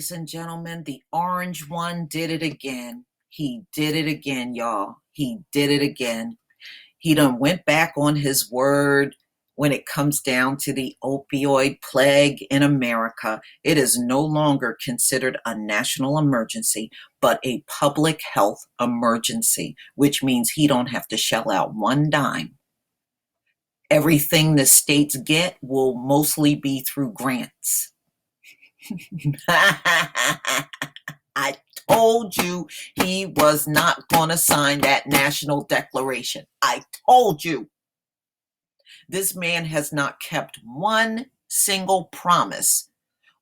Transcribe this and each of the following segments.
Ladies and gentlemen, the orange one did it again. He did it again, y'all. He did it again. He done went back on his word when it comes down to the opioid plague in America. It is no longer considered a national emergency, but a public health emergency, which means he don't have to shell out one dime. Everything the states get will mostly be through grants. I told you he was not going to sign that national declaration. I told you. This man has not kept one single promise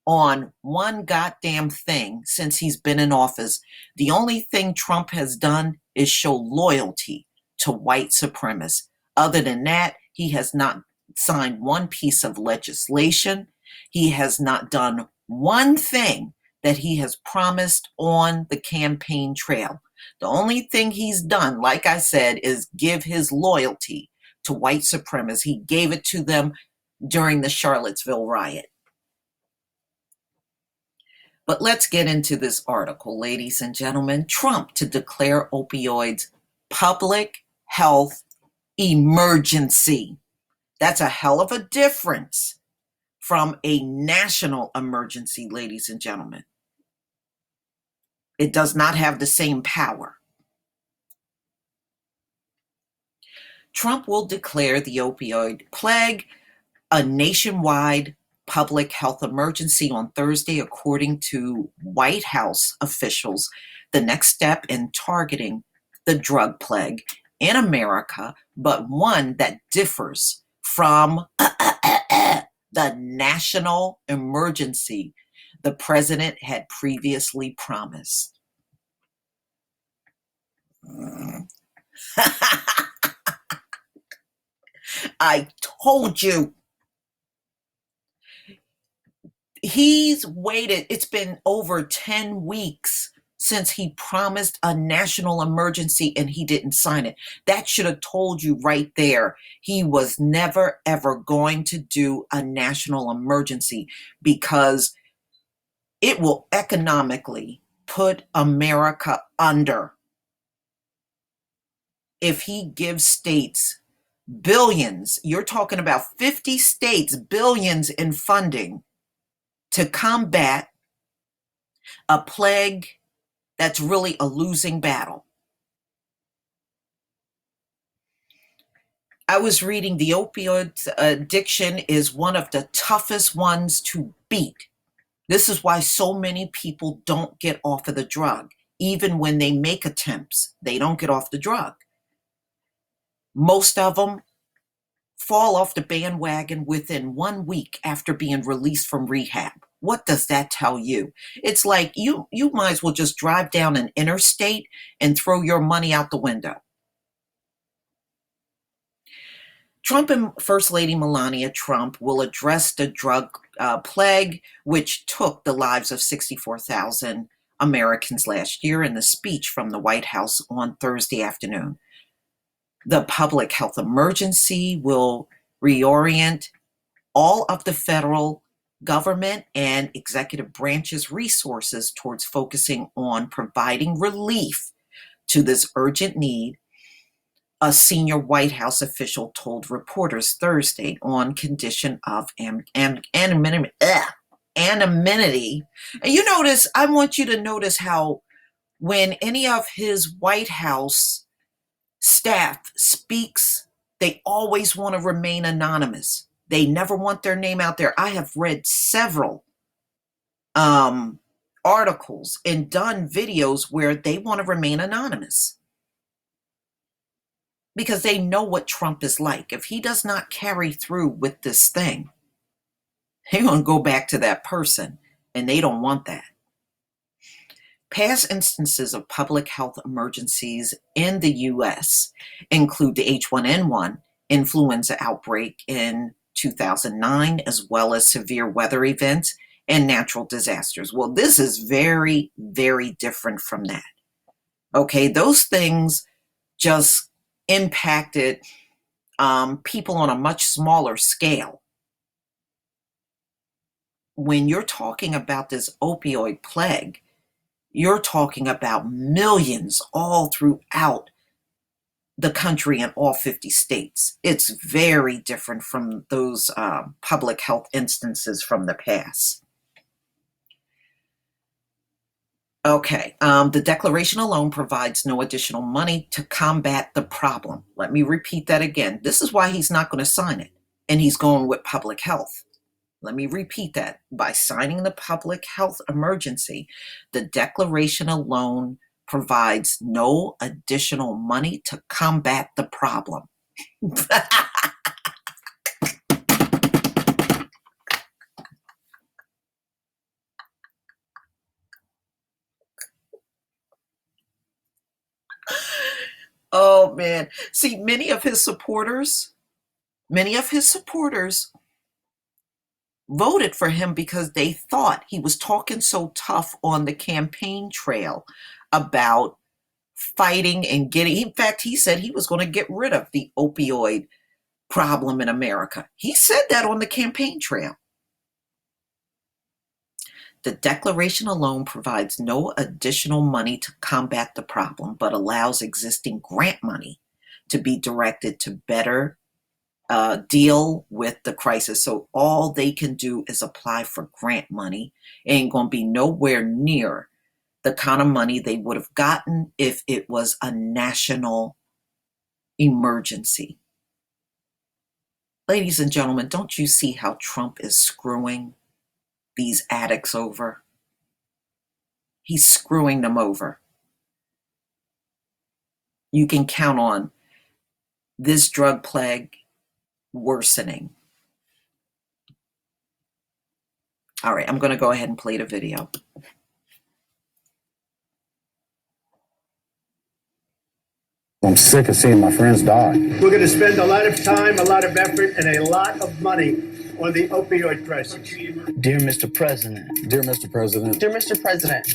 on one goddamn thing since he's been in office. The only thing Trump has done is show loyalty to white supremacists. Other than that, he has not signed one piece of legislation. He has not done one thing that he has promised on the campaign trail. The only thing he's done, like I said, is give his loyalty to white supremacists. He gave it to them during the Charlottesville riot. But let's get into this article, ladies and gentlemen. Trump to declare opioids public health emergency. That's a hell of a difference from a national emergency, ladies and gentlemen. It does not have the same power. Trump will declare the opioid plague a nationwide public health emergency on Thursday, according to White House officials. The next step in targeting the drug plague in America, but one that differs from the national emergency the president had previously promised. I told you. He's waited. It's been over 10 weeks since he promised a national emergency and he didn't sign it. That should have told you right there. He was never, ever going to do a national emergency because it will economically put America under if he gives states billions. You're talking about 50 states, billions in funding to combat a plague that's really a losing battle. I was reading the opioid addiction is one of the toughest ones to beat. This is why so many people don't get off of the drug. Even when they make attempts, they don't get off the drug. Most of them fall off the bandwagon within 1 week after being released from rehab. What does that tell you? It's like you might as well just drive down an interstate and throw your money out the window. Trump and First Lady Melania Trump will address the drug plague, which took the lives of 64,000 Americans last year, in the speech from the White House on Thursday afternoon. The public health emergency will reorient all of the federal government and executive branch's resources towards focusing on providing relief to this urgent need, a senior White House official told reporters Thursday, on condition of anonymity. And you notice, I want you to notice how when any of his White House staff speaks, they always want to remain anonymous. They never want their name out there. I have read several articles and done videos where they want to remain anonymous because they know what Trump is like. If he does not carry through with this thing, they're going to go back to that person, and they don't want that. Past instances of public health emergencies in the U.S. include the H1N1 influenza outbreak in 2009, as well as severe weather events and natural disasters. Well, this is very, very different from that. Okay, those things just impacted people on a much smaller scale. when you're talking about this opioid plague, you're talking about millions all throughout the country in all 50 states. It's very different from those public health instances from the past. Okay, the declaration alone provides no additional money to combat the problem. Let me repeat that again. This is why he's not going to sign it, and he's going with public health. Let me repeat that. By signing the public health emergency, the declaration alone provides no additional money to combat the problem. Oh man. See, many of his supporters voted for him because they thought he was talking so tough on the campaign trail about fighting and getting. In fact, he said he was going to get rid of the opioid problem in America. He said that on the campaign trail. The declaration alone provides no additional money to combat the problem, but allows existing grant money to be directed to better deal with the crisis. So all they can do is apply for grant money. It ain't going to be nowhere near the kind of money they would have gotten if it was a national emergency. Ladies and gentlemen, don't you see how Trump is screwing these addicts over? He's screwing them over. You can count on this drug plague worsening. All right, I'm going to go ahead and play the video. I'm sick of seeing my friends die. We're going to spend a lot of time, a lot of effort, and a lot of money on the opioid crisis. Dear Mr. President. Dear Mr. President. Dear Mr. President.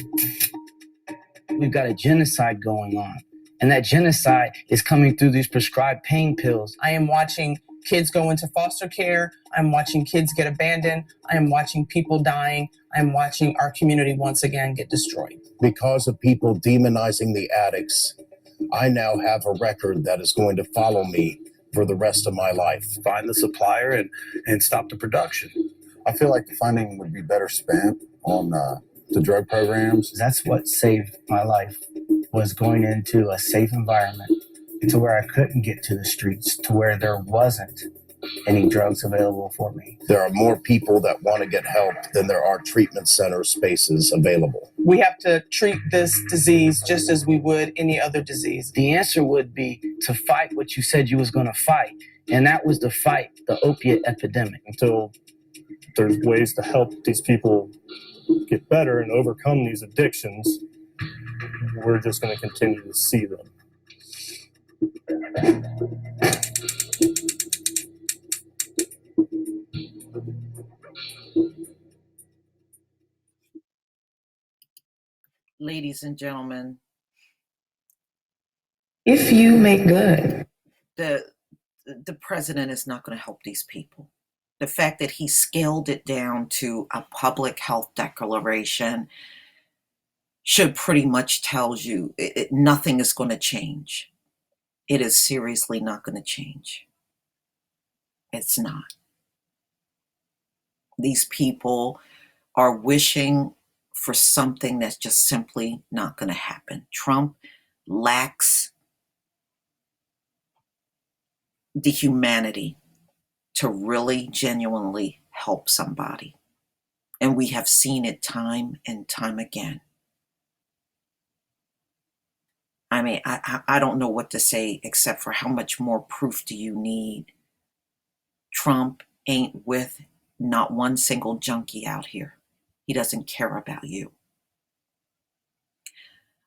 We've got a genocide going on, and that genocide is coming through these prescribed pain pills. I am watching kids go into foster care. I'm watching kids get abandoned. I am watching people dying. I'm watching our community once again get destroyed. Because of people demonizing the addicts, I now have a record that is going to follow me for the rest of my life. Find the supplier and stop the production. I feel like the funding would be better spent on the drug programs. That's what saved my life, was going into a safe environment to where I couldn't get to the streets, to where there wasn't any drugs available for me. There are more people that want to get help than there are treatment center spaces available. We have to treat this disease just as we would any other disease. The answer would be to fight what you said you was going to fight, and that was to fight the opiate epidemic. Until there's ways to help these people get better and overcome these addictions, we're just going to continue to see them. Ladies and gentlemen, if you make good, the president is not going to help these people. The fact that he scaled it down to a public health declaration should pretty much tells you nothing is going to change. It is seriously not going to change. It's not. These people are wishing for something that's just simply not going to happen. Trump lacks the humanity to really genuinely help somebody. And we have seen it time and time again. I mean, I don't know what to say except for how much more proof do you need? Trump ain't with not one single junkie out here. He doesn't care about you.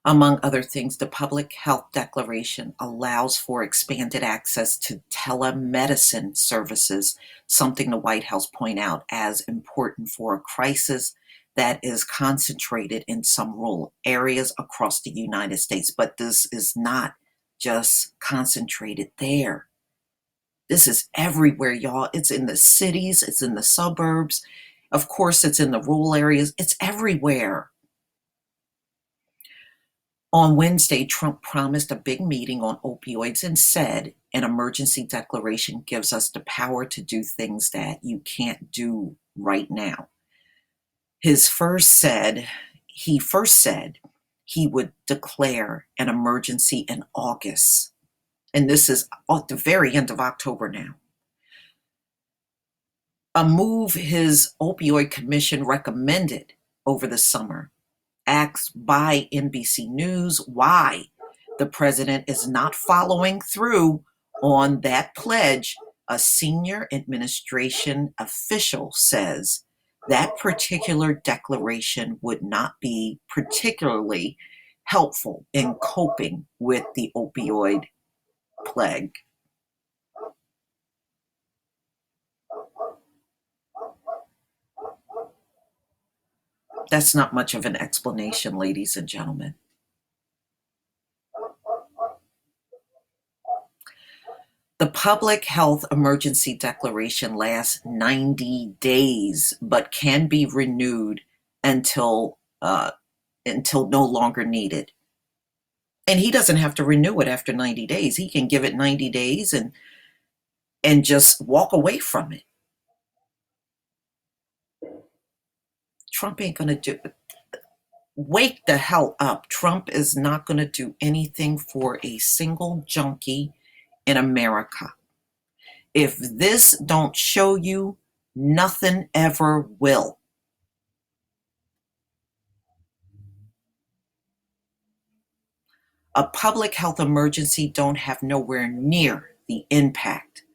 Among other things, the Public Health Declaration allows for expanded access to telemedicine services, something the White House point out as important for a crisis that is concentrated in some rural areas across the United States. But this is not just concentrated there. This is everywhere, y'all. It's in the cities, it's in the suburbs, Of course, it's in the rural areas. It's everywhere. On Wednesday, Trump promised a big meeting on opioids and said an emergency declaration gives us the power to do things that you can't do right now. He first said he would declare an emergency in August. And this is at the very end of October now. A move his opioid commission recommended over the summer. Asked by NBC News why the president is not following through on that pledge, a senior administration official says that particular declaration would not be particularly helpful in coping with the opioid plague. That's not much of an explanation, ladies and gentlemen. The public health emergency declaration lasts 90 days, but can be renewed until no longer needed. And he doesn't have to renew it after 90 days. He can give it 90 days and just walk away from it. Trump ain't going to do it. Wake the hell up. Trump is not going to do anything for a single junkie in America. If this don't show you, nothing ever will. A public health emergency don't have nowhere near the impact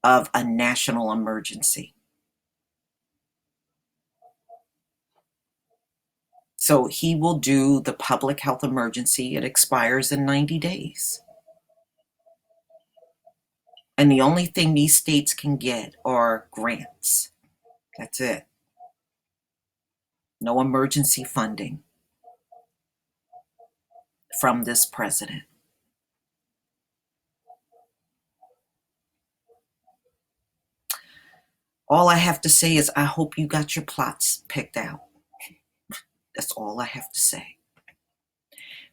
of a national emergency. So he will do the public health emergency. It expires in 90 days. And the only thing these states can get are grants. That's it. No emergency funding from this president. All I have to say is I hope you got your plots picked out. That's all I have to say.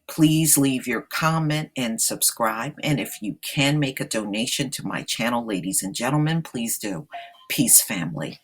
Please leave your comment and subscribe. And if you can make a donation to my channel, ladies and gentlemen, please do. Peace, family.